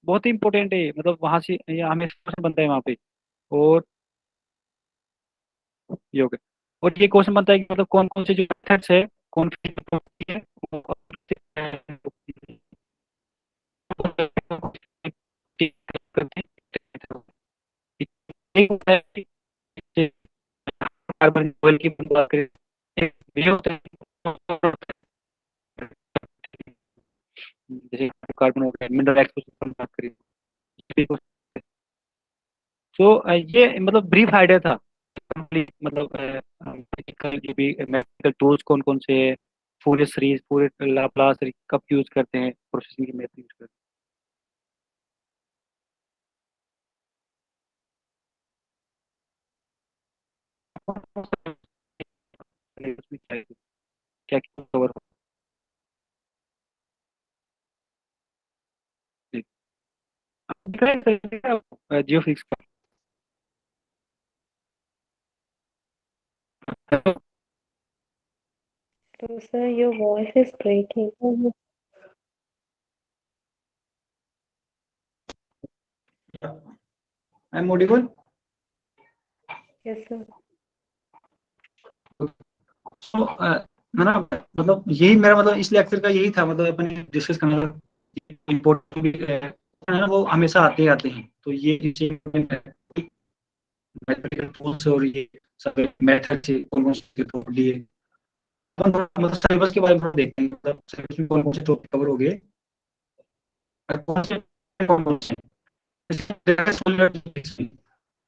बहुत ही इंपॉर्टेंट है ये, मतलब वहां से ये हमें क्वेश्चन बनता है वहाँ पे। और ये हो गया। और ये क्वेश्चन बनता है कि मतलब कौन कौन से जो मेथड्स है, कौन सी property है, वो कार्बन की बात करें, एक ये होता है जैसे कार्बन हो गया, मिनरल एक्सपोजर बात करें। तो ये मतलब ब्रीफ आइडिया था, मतलब जो भी मैथमेटिकल टूल्स कौन कौन से है, फूरियर सीरीज, फूरियर लाप्लास कब यूज करते हैं, प्रोसेसिंग की मेथड यूज करते हैं, उसमें क्या क्या कवर जियो फिक्स का। तो sir your voice is breaking. I am audible? Yes sir. तो ना मतलब यही मेरा मतलब इस लेक्चर का यही था, मतलब अपन डिस्कस करना इम्पोर्टेंट भी है ना, वो हमेशा आते ही आते हैं। तो ये मैथमेटिकल टूल्स और ये सब मेथड से कौन कौन से टॉपिक लिए, अपन मतलब सिलेबस के बारे में देखते हैं, मतलब सिलेबस में कौन कौन से टॉपिक कवर हो गए और कौन से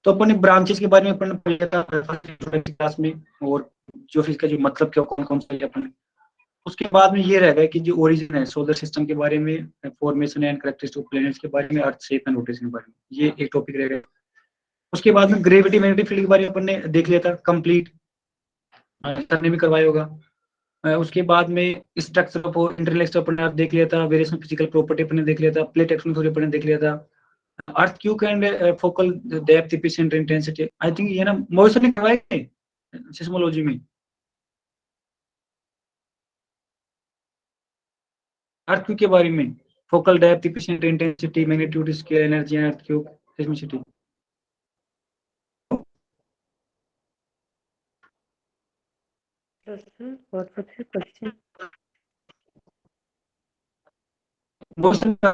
तो अपन ने ब्रांचेस के बारे में अपन ने पढ़ा था फर्स्ट क्लास में, और जो फिर इसका जो मतलब क्या कौन कौन सा है अपन। उसके बाद में ये रह गया कि जो ओरिजिन है सोलर सिस्टम के बारे में, formation and characteristics of planets के बारे में, अर्थ शेप एंड रोटेशन के बारे में, ये एक टॉपिक रह गया। उसके बाद में ग्रेविटी मैग्नेटिक फील्ड के बारे में अपन ने देख लिया था कंप्लीट, सर ने भी करवाया होगा। उसके बाद में स्ट्रक्चर ऑफ इंटरलेक्स अपन ने देख लिया था, वेरिएशन फिजिकल प्रॉपर्टी अपन ने देख लिया था, प्लेट टेक्टोनिक थ्योरी अपन ने देख लिया था, earthquake and focal depth efficient intensity. I think ये ना मोहित सर ने करवाए थे। सिस्मोलॉजी में, अर्थक्वेक के बारे में, focal depth, efficient intensity, magnitude, scale, energy and earthquake, सिस्मिसिटी। What was your question? Question का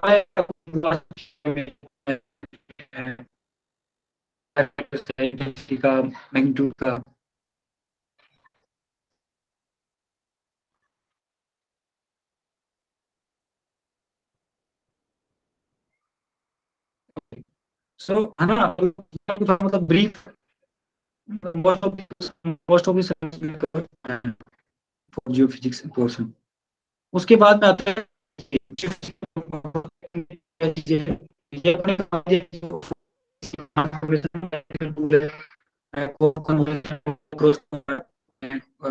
मैग्नीट्यूड का। सो है ना, मतलब brief most of geophysics portion. उसके बाद में आता है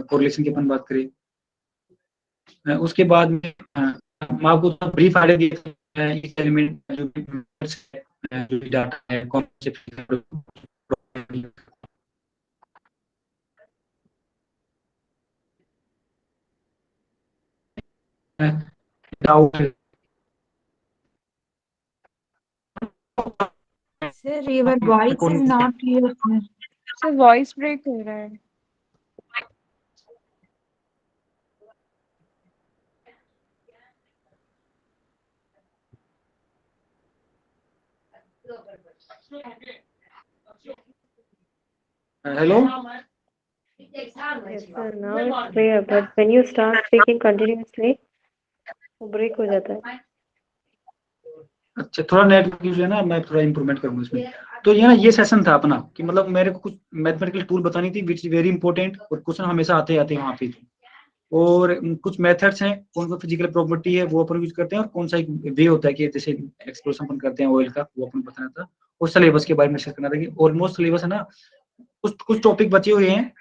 कोरिलेशन की अपन बात करें। उसके बाद में मैं आपको ब्रीफ आइडिया दिया है एलिमेंट जो भी डाटा है concept Sir, your voice is not clear, sir. Sir voice break हो रहा है। Hello. Yes, sir. Now it's clear, but when you start speaking continuously, वो break हो जाता है। अच्छा, थोड़ा नेटवर्क इशू है ना, मैं थोड़ा इंप्रूवमेंट करूंगा इसमें। तो ये ना, ये सेशन था अपना कि मतलब मेरे को कुछ मैथमेटिकल टूल बतानी थी विच इज वेरी इंपॉर्टेंट, और क्वेश्चन हमेशा आते आते हैं वहाँ पे। और कुछ मेथड्स हैं, कौन सा फिजिकल प्रॉपर्टी है वो अपन यूज करते हैं, और कौन सा एक वे होता है कि जैसे एक्सप्लोरेशन अपन करते हैं ऑयल का, वो अपन बताना था। और सिलेबस के बारे में शेयर करना था कि ऑलमोस्ट सिलेबस है ना, कुछ टॉपिक बचे हुए हैं,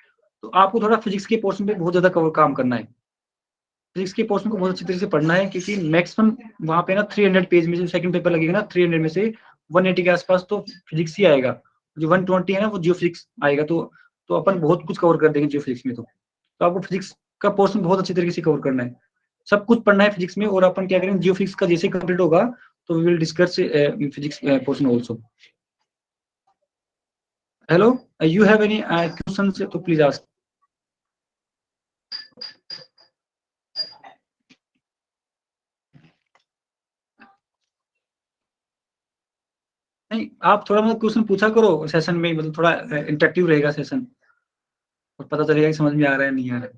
तो आपको थोड़ा फिजिक्स के पोर्शन पे बहुत ज्यादा काम करना है। फिजिक्स के पोर्शन को बहुत अच्छी तरीके से पढ़ना है, क्योंकि मैक्सिमम वहाँ पे ना 300 पेज में से सेकंड पेपर लगेगा ना, 300 में से 180 के आसपास तो फिजिक्स ही आएगा। जो 120 है ना वो जियो फिजिक्स आएगा। तो अपन बहुत कुछ कवर कर देंगे जियो फिजिक्स में। तो आपको फिजिक्स का पोर्शन बहुत अच्छी तरीके से कवर करना है, सब कुछ पढ़ना है फिजिक्स में। और अपन क्या करेंगे, जियो फिजिक्स का जैसे कंप्लीट होगा तो we will discuss physics portion also. Hello, you have any question तो प्लीज आस्क। नहीं, आप थोड़ा मतलब क्वेश्चन पूछा करो सेशन में, मतलब थोड़ा इंटरेक्टिव रहेगा सेशन, और पता चलेगा कि समझ में आ रहा है नहीं आ रहा है।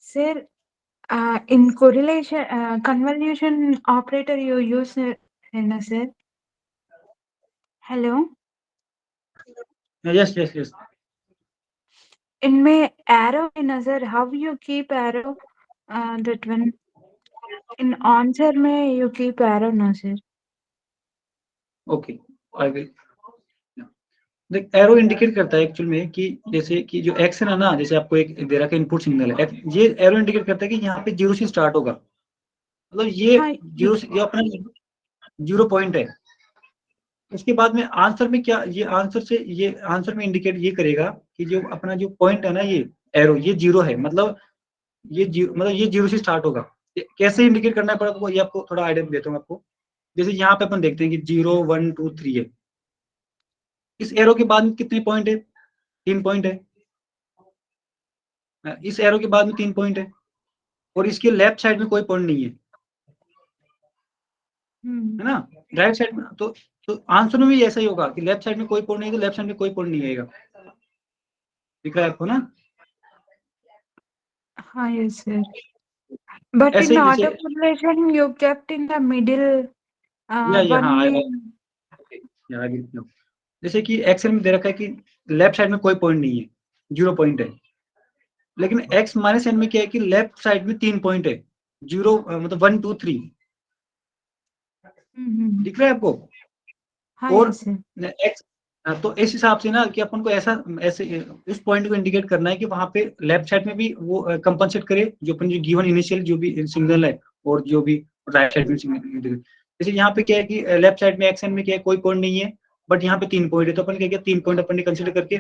Sir, in correlation, convolution operator you use, sir? Hello? Yes yes yes. इनमें arrow in sir, how you keep arrow? That one in answer में you keep arrow, no sir? Okay, I will. देख, arrow indicate करता है actual में कि जैसे कि जो एक्स है ना, जैसे आपको एक दे रखा है इनपुट सिग्नल है, ये एरो इंडिकेट करता है कि यहाँ पे 0 से स्टार्ट होगा। मतलब ये हाँ, 0 से, ये अपना 0 पॉइंट है। उसके बाद में आंसर में क्या, ये आंसर से, ये आंसर में इंडिकेट ये करेगा कि जो अपना जो पॉइंट है ना, ये एरो, ये 0 है। मतलब ये 0 से स्टार्ट होगा। कैसे इंडिकेट करना पड़ा तो ये आपको थोड़ा आइडिया देता हूँ आपको। जैसे यहाँ पे अपन देखते हैं कि 0 1 2 3 है। इस एरो के बाद में कितने पॉइंट है? 3 पॉइंट है। इस एरो के बाद में 3 पॉइंट है, और इसके लेफ्ट साइड में कोई पॉइंट नहीं है, है ना। राइट साइड में तो आंसर में भी ऐसा ही होगा कि लेफ्ट साइड में कोई पॉइंट नहीं है, तो लेफ्ट साइड में कोई पॉइंट नहीं आएगा। दिख रहा है आपको ना? हाँ, yes sir. But ऐसे in ही जैसे, auto correlation you kept in the middle, या हाँ, one. जैसे कि एक्सेल में दे रखा है कि लेफ्ट साइड में कोई पॉइंट नहीं है, 0 पॉइंट है। लेकिन एक्स माइनस एन में क्या है कि लेफ्ट साइड में 3 पॉइंट है, 0 मतलब 1 2 3। दिख रहा है आपको? हाँ, और yes sir. एक्स, तो इस हिसाब से ना कि अपन को ऐसे इस पॉइंट को इंडिकेट करना है कि वहां पे लेफ्ट साइड में भी वो कंपनसेट करे जो अपन जो गिवन इनिशियल जो भी सिग्नल है, और जो भी राइट साइड में सिग्नल। जैसे यहाँ पे क्या है कि लेफ्ट साइड में एक्स एन में क्या है, कोई पॉइंट नहीं है, बट यहाँ पे 3 पॉइंट है, तो अपन क्या किया, 3 पॉइंट अपन ने कंसिडर करके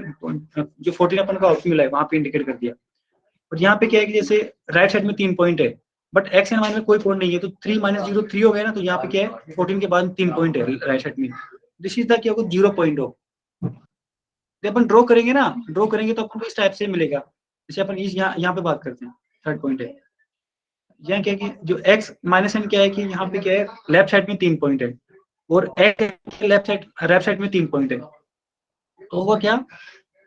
जो 14 अपन का ऑप्शन मिला है वहां पे इंडिकेट कर दिया। और यहाँ पे क्या है कि जैसे राइट साइड में 3 पॉइंट है बट एक्स एंड वाई में कोई पॉइंट नहीं है, तो 3 - 0 3 हो गया ना, तो यहाँ पे क्या है 14 के बाद 3 पॉइंट है राइट साइड में, दिस इज द क्या होगा 0 पॉइंट हो। जब अपन ड्रॉ करेंगे ना, ड्रॉ करेंगे तो अपन को इस टाइप से मिलेगा, जैसे अपन यहाँ पे बात करते हैं, थर्ड पॉइंट है यहाँ क्या है कि जो x माइनस एन क्या है कि यहाँ पे क्या है लेफ्ट साइड में 3 पॉइंट है और x लेफ्ट साइड में 3 पॉइंट है, तो होगा क्या,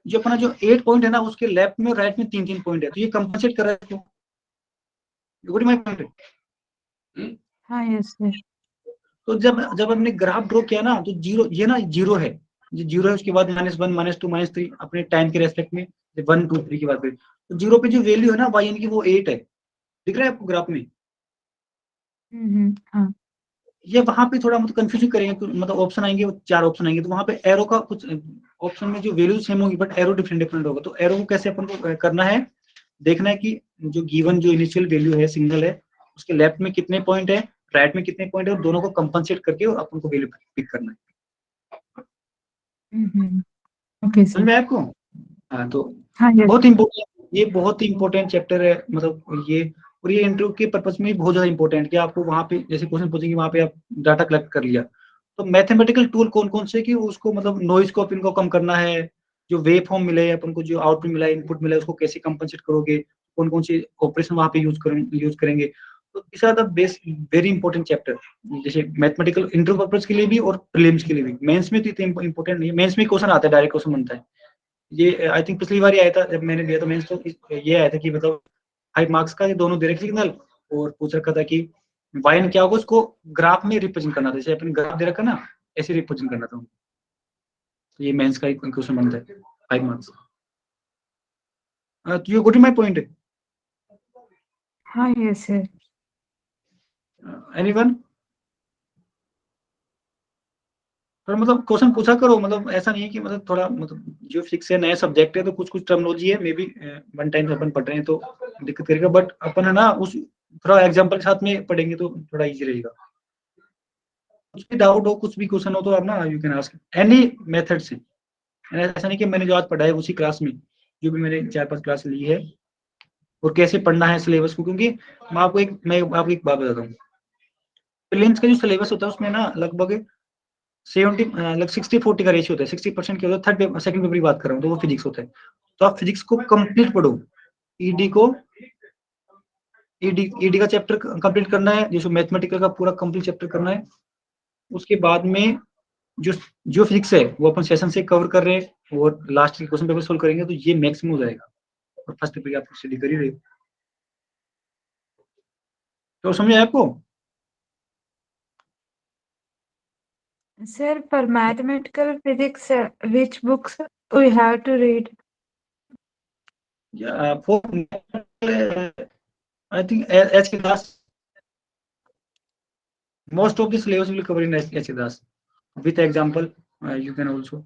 जो अपना जो 8 पॉइंट है ना उसके लेफ्ट में और राइट में 3 पॉइंट है, तो ये कंपनसेट कर रहा है। Good my point. हाँ यस सर। तो जब हमने ग्राफ ड्रॉ किया ना तो जीरो, ये ना जीरो है, ये जीरो है, उसके बाद -1 -2 -3 अपने टाइम के रेस्पेक्ट में 1 2 3 की बात करें तो जीरो पे जो वैल्यू है ना y यानी कि वो 8 है, दिख रहा है आपको ग्राफ में। हाँ ये वहां पे थोड़ा मतलब कंफ्यूजन करेंगे, मतलब ऑप्शन आएंगे 4 ऑप्शन आएंगे, तो वहां पे एरो का कुछ ऑप्शन में जो वैल्यू सेम होगी बट एरो डिफरेंट होगा, तो एरो को कैसे अपन को करना है, देखना है कि जो गिवन जो इनिशियल वैल्यू है सिग्नल है उसके लेफ्ट में कितने पॉइंट है, राइट में कितने पॉइंट है, और दोनों को कंपनसेट करके अपन को वैल्यू पिक करना है। ओके समझ सर। में आया आपको? हाँ, तो हाँ यस। बहुत इम्पोर्टेंट, ये बहुत ही इम्पोर्टेंट चैप्टर है, मतलब ये, और ये इंटरव्यू के पर्पज में बहुत ज्यादा इंपॉर्टेंट कि आपको वहां पे जैसे क्वेश्चन पूछेंगे वहां पे आप डाटा कलेक्ट कर लिया, तो मैथमेटिकल टूल कौन कौन से कि उसको मतलब नॉइज को इनको कम करना है, जो वेव फॉर्म मिले अपन को, जो आउटपुट मिला है, इनपुट मिला है, उसको कैसे कंपनसेट करोगे, कौन कौन से ऑपरेशन वहां पे यूज करेंगे, तो this are the best very important chapter, जैसे मैथमेटिकल इंटरव्यू पर्पज के लिए भी और प्रीलिम्स के लिए भी। मेंस में तो इतना इंपॉर्टेंट नहीं है, मेंस में क्वेश्चन आता है, डायरेक्ट क्वेश्चन बनता है, ये आई थिंक पिछली बार ही आया था जब मैंने दिया था मेंस, तो ये आया था कि मतलब 5 मार्क्स का ये दोनों डायरेक्ट सिग्नल, और पूछ रखा था कि वाइन क्या होगा, उसको ग्राफ में रिप्रेजेंट करना था, जैसे अपने ग्राफ दे रखा ना ऐसे रिप्रेजेंट करना था, तो ये मेंस का एक क्वेश्चन बनता है 5 मार्क्स। तो यू गोट माय पॉइंट? हाँ यस सर। एनीवन? थोड़ा मतलब क्वेश्चन पूछा करो, मतलब ऐसा नहीं है कि मतलब थोड़ा मतलब जो फिक्स है नया सब्जेक्ट है तो कुछ कुछ टर्मिनोलॉजी है, मे बी वन टाइम अपन पढ़ रहे हैं तो दिक्कत करेगा, बट अपन है ना उस थोड़ा एग्जांपल के साथ में पढ़ेंगे तो थोड़ा इजी रहेगा। कुछ भी डाउट हो, कुछ भी क्वेश्चन हो तो आप ना you can ask any method से, ऐसा नहीं कि मैंने जो आज पढ़ा है उसी क्लास में, जो भी मैंने 4-5 क्लास ली है और कैसे पढ़ना है सिलेबस को, क्योंकि मैं आपको एक बात बताता हूँ, प्रीलिम्स का जो सिलेबस होता है उसमें ना लगभग 60-40 का रेशियो होता है, 60% क्या होता है, थर्ड सेकंड पेपर की बात कर रहा हूँ, तो वो फिजिक्स होता है, तो आप फिजिक्स को कंप्लीट पढ़ो, ईडी का चैप्टर कंप्लीट करना है, जैसे मैथमेटिकल का पूरा कंप्लीट चैप्टर करना है, उसके बाद में जो फिजिक्स है वो अपन सेशन से कवर कर रहे हैं और लास्ट के क्वेश्चन पेपर सोल्व करेंगे, तो ये मैक्सिमम हो जाएगा, और फर्स्ट पेपर की आप स्टडी कर ही रहे हो, तो समझ आया आपको? Sir, for mathematical physics, which books we have to read? For I think H. Das, most of the syllabus will cover in H. Das. With example, you can also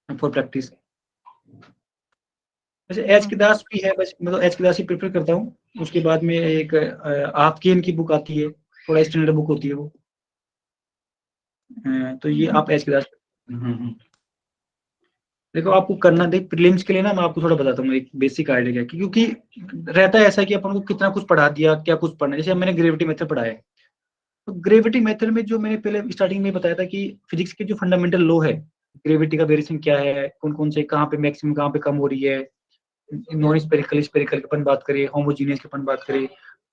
for practice. वैसे H के दास भी है, बस मतलब H के दास ही prefer करता हूँ, उसके बाद में एक आपकी इनकी बुक आती है, थोड़ा स्टैंडर्ड बुक होती है वो, तो ये आप एच के दास। देखो आपको करना देख प्रीलिम्स के लिए ना, मैं आपको थोड़ा बताता हूँ एक बेसिक आइडिया, क्योंकि रहता है ऐसा कि अपन को कितना कुछ पढ़ा दिया, क्या कुछ पढ़ना है, जैसे मैंने ग्रेविटी मेथड पढ़ाया है, तो ग्रेविटी मेथड में जो मैंने पहले स्टार्टिंग में बताया था कि फिजिक्स के जो फंडामेंटल लॉ है, ग्रेविटी का वेरिएशन क्या है, कौन कौन से कहाँ पे मैक्सिमम कहाँ पे कम हो रही है, नॉन स्पेरिकल स्पेरिकल की अपन बात करें, होमोजीनियस की अपन बात करें,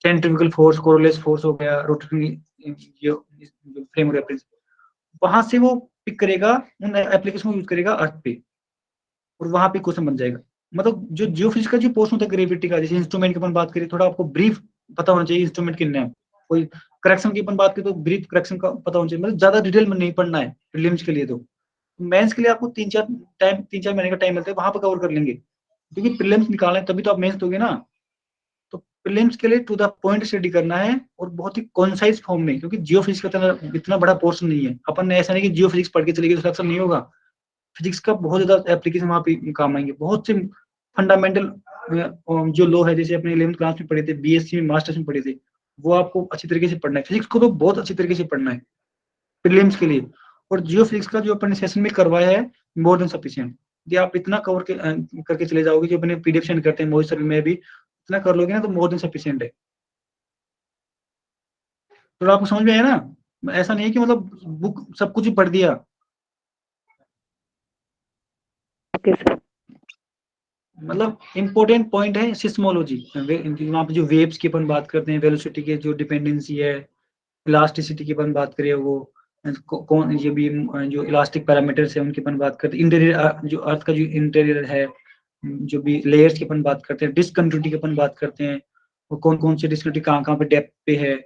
सेंट्रीफ्यूगल फोर्स, कोरोलेस फोर्स हो गया, रोटेटिंग फ्रेम रेफरेंस, वहां से वो पिक करेगा, उन एप्लीकेशन को यूज करेगा अर्थ पे, और वहां पे क्वेश्चन बन जाएगा। मतलब जो जियोफिजिक्स का जो पोर्शन होता है ग्रेविटी का, जैसे इंस्ट्रूमेंट की अपन बात करें, थोड़ा आपको ब्रीफ पता होना चाहिए इंस्ट्रूमेंट कितने हैं, कोई करेक्शन की अपन बात करें तो ब्रीफ करेक्शन का पता होना चाहिए, मतलब ज्यादा डिटेल में नहीं पढ़ना है प्रीलिम्स के लिए, तो मेंस के लिए आपको 3-4 महीने का टाइम मिलता है, वहां पर कवर कर लेंगे, क्योंकि प्रीलिम्स निकालना है तभी तो आप मेंस दोगे ना, तो प्रीलिम्स के लिए टू द पॉइंट स्टडी करना है, और बहुत ही कॉन्साइज फॉर्म में, क्योंकि जियोफिजिक्स का इतना बड़ा पोर्शन नहीं है, अपन ने ऐसा नहीं कि जियोफिजिक्स पढ़ के चलेगी तो सिलेक्शन नहीं होगा, फिजिक्स का बहुत ज्यादा एप्लीकेशन वहाँ पे काम आएंगे, बहुत से फंडामेंटल जो लॉ है, जैसे अपने 11th क्लास में पढ़े थे, बीएससी में मास्टर्स में पढ़े थे, वो आपको अच्छी तरीके से पढ़ना है, फिजिक्स को तो बहुत अच्छी तरीके से पढ़ना है प्रीलिम्स के लिए, और जियो फिजिक्स का जो अपने सेशन में करवाया है मोर देन सफिशिएंट। यदि आप इतना कवर करके चले जाओगे, जो अपने पीडीएफ सेंड करते हैं मोहित सर में भी इतना कर लोगे ना तो मोर देन सफिशिएंट है। तो आपको समझ में आया ना, ऐसा नहीं है कि मतलब बुक सब कुछ ही पढ़ दिया। Okay sir. मतलब इम्पोर्टेंट पॉइंट है सिस्मोलॉजी, वहाँ पे जो वेव्स की अपन बात करते हैं, वेलोसिटी के जो डिपेंडेंसी है, इलास्टिसिटी की अपन बात करें, वो कौन ये भी जो इलास्टिक पैरामीटर्स है उनकी अपन बात करते हैं, इंटीरियर जो अर्थ का जो इंटीरियर है, जो भी लेयर्स की अपन बात करते हैं, डिसकंटिन्यूटी की अपन बात करते हैं, वो कौन कौन सी डिसकंटिन्यूटी कहाँ कहाँ पे डेप्थ पे है।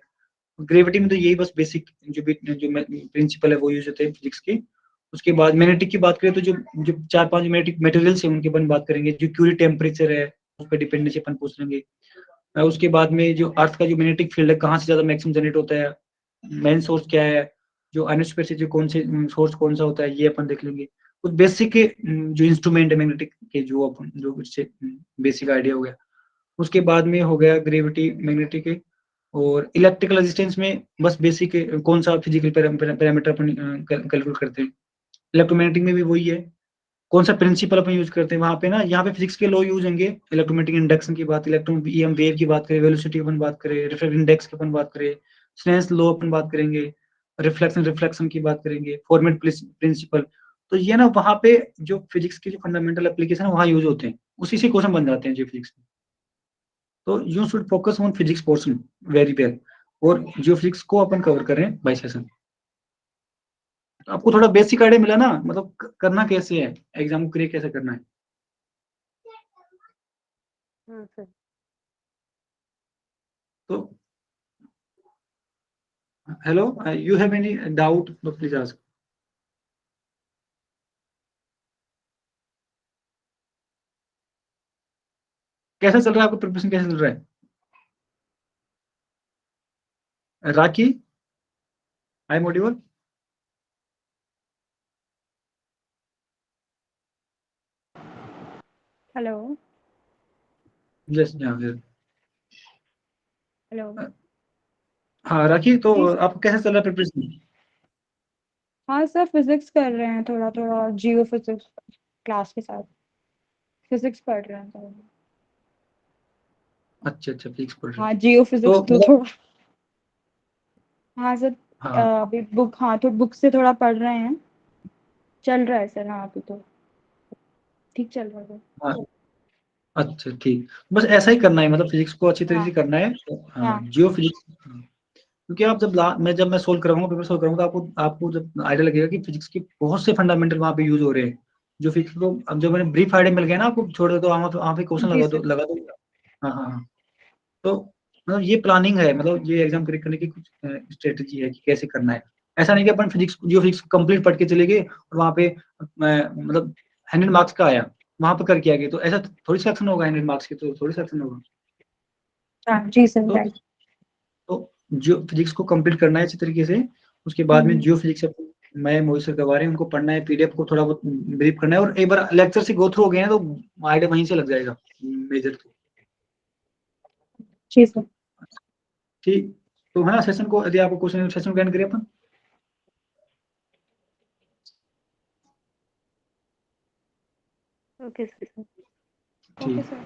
ग्रेविटी में तो यही बस बेसिक जो प्रिंसिपल है वो यूज होते हैं फिजिक्स के। उसके बाद मैग्नेटिक की बात करें तो जो जो 4-5 मैग्नेटिक मटेरियल्स है उनके अपन बात करेंगे, जो क्यूरी टेम्परेचर है उस पर डिपेंडेंसी अपन पूछ लेंगे। उसके बाद में जो अर्थ का जो मैग्नेटिक फील्ड है कहाँ से ज्यादा मैक्सिमम जनरेट होता है, मेन सोर्स क्या है, जो अनस्पेयर से जो कौन से सोर्स कौन सा होता है, ये अपन देख लेंगे। कुछ बेसिक जो इंस्ट्रूमेंट है मैग्नेटिक के जो अपन जो उससे बेसिक आइडिया हो गया। उसके बाद में हो गया ग्रेविटी मैग्नेटिक के। और इलेक्ट्रिकल रेजिस्टेंस में बस बेसिक कौन सा फिजिकल पैरामीटर अपन कैलकुलेट करते हैं। इलेक्ट्रोमैग्नेटिक में भी वही है, कौन सा प्रिंसिपल अपन यूज करते हैं वहां पे ना, यहाँ पे फिजिक्स के लॉ यूज होंगे। इलेक्ट्रोमैग्नेटिक इंडक्शन की बात, इलेक्ट्रॉन ईएम वेव की बात करें, वेलोसिटी अपन बात करें, रिफ्रैक्टिव इंडेक्स की अपन बात करें, स्नेल्स लॉ अपन बात करेंगे, रिफ्लेक्शन की बात करेंगे, फॉर्मेट प्रिंसिपल। तो ये ना वहां पे जो फिजिक्स के जो फंडामेंटल एप्लीकेशन है वहां यूज होते हैं, उसी से क्वेश्चन बन जाते हैं जो फिजिक्स में। तो you should focus on physics portion very well, और जियो फिजिक्स को अपन कवर कर रहे हैं बाय सेशन। तो आपको थोड़ा बेसिक आइडिया मिला ना, मतलब करना कैसे है, एग्जाम को क्लियर कैसे करना है। हाँ सर। तो hello, you have any doubt तो प्लीज आस्क। कैसा चल रहा है आपका प्रिपरेशन, कैसा चल रहा है Rakhi, I am audible? Hello yes, hello. हाँ राखी, तो जी आपको कैसा चल रहा है प्रिपरेशन? हाँ सर, फिजिक्स कर रहे हैं, थोड़ा थोड़ा जियो फिजिक्स क्लास के साथ फिजिक्स पढ़ रहे हैं सर। अच्छा अच्छा, फिजिक्स पढ़ रहे हाँ हैं जियो तो फिजिक्स तो मतलब थोड़ा। हाँ सर। हाँ अभी बुक, हाँ तो बुक से थोड़ा पढ़ रहे हैं, चल रहा है सर। हाँ अभी तो ठीक चल रहा है। हाँ, अच्छा ठीक, बस ऐसा ही करना है, मतलब फिजिक्स को अच्छी तरीके हाँ से करना है। तो हाँ हाँ जियो फिजिक्स, क्योंकि आप जब मैं सोल्व कराऊंगा, पेपर सोल्व करूंगा, तो आपको आपको जब आइडिया लगेगा कि फिजिक्स के बहुत से फंडामेंटल वहाँ पे यूज हो रहे हैं, जो फिजिक्स को अब जब मैंने ब्रीफ आइडिया मिल गया ना आपको, छोड़ दो तो वहाँ पे क्वेश्चन जी सर। लगा दो। हाँ हाँ हाँ। तो मतलब ये प्लानिंग है, मतलब ये एग्जाम क्रैक करने की कुछ स्ट्रेटेजी है कि कैसे करना है। ऐसा नहीं कि अपन फिजिक्स जियो फिजिक्स कंप्लीट पढ़ के चले गए और वहाँ पे मतलब 100 मार्क्स का आया, वहां पर करके आ गए, तो ऐसा थोड़ी सिलेक्शन होगा, 100 मार्क्स के तो थोड़ी सिलेक्शन होगा। हाँ जी सर, तो राइट। तो जियो फिजिक्स को कंप्लीट करना है अच्छी तरीके से। उसके बाद में जियो फिजिक्स मैं मोहित सर करवा रहे हैं, उनको पढ़ना है, पीडीएफ को थोड़ा बहुत ब्रीफ करना है, और एक बार लेक्चर से गो थ्रू हो गए हैं तो आइडिया वहीं से लग जाएगा मेजर तो। जी सर। ठीक, तो है ना सेशन को, यदि आपको क्वेश्चन, सेशन को एंड करिए अपन। Okay sir. ओके ठीक। सर।